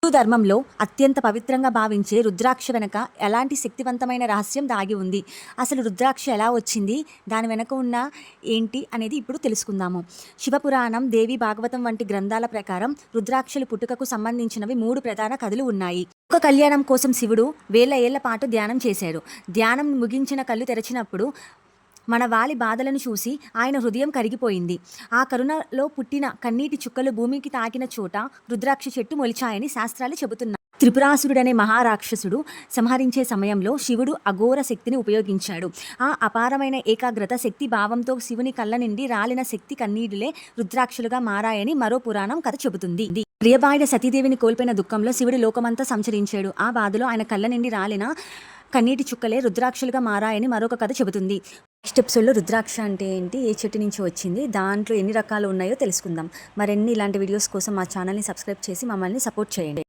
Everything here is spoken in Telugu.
హిందూ ధర్మంలో అత్యంత పవిత్రంగా భావించే రుద్రాక్ష వెనక ఎలాంటి శక్తివంతమైన రహస్యం దాగి ఉంది, అసలు రుద్రాక్ష ఎలా వచ్చింది, దాని వెనక ఉన్న ఏంటి అనేది ఇప్పుడు తెలుసుకుందాము. శివపురాణం, దేవి భాగవతం వంటి గ్రంథాల ప్రకారం రుద్రాక్షలు పుట్టుకకు సంబంధించినవి 3 ప్రధాన కథలు ఉన్నాయి. ఒక కళ్యాణం కోసం శివుడు వేల ఏళ్ల పాటు ధ్యానం చేశాడు. ధ్యానం ముగించిన కళ్ళు తెరిచినప్పుడు మన వాలి బాధలను చూసి ఆయన హృదయం కరిగిపోయింది. ఆ కరుణలో పుట్టిన కన్నీటి చుక్కలు భూమికి తాకిన చోట రుద్రాక్ష చెట్టు మొలిచాయని శాస్త్రాలు చెబుతున్నాయి. త్రిపురాసురుడనే మహారాక్షసుడు సంహరించే సమయంలో శివుడు అఘోర శక్తిని ఉపయోగించాడు. ఆ అపారమైన ఏకాగ్రత శక్తి భావంతో శివుని కళ్ళ నుండి రాలిన శక్తి కన్నీటిలే రుద్రాక్షలుగా మారాయని మరో పురాణం కథ చెబుతుంది. ప్రియబాయిడ సతీదేవిని కోల్పోయిన దుఃఖంలో శివుడు లోకమంతా సంచరించాడు. ఆ బాధలో ఆయన కళ్ళ నుండి రాలిన కన్నీటి చుక్కలే రుద్రాక్షలుగా మారాయని మరొక కథ చెబుతుంది. నెక్స్ట్ ఎపిసోడ్లో రుద్రాక్ష అంటే ఏంటి, ఏ చెట్టు నుంచి వచ్చింది, దాంట్లో ఎన్ని రకాలు ఉన్నాయో తెలుసుకుందాం. మరిన్ని ఇలాంటి వీడియోస్ కోసం మా ఛానల్ని సబ్స్క్రైబ్ చేసి మమ్మల్ని సపోర్ట్ చేయండి.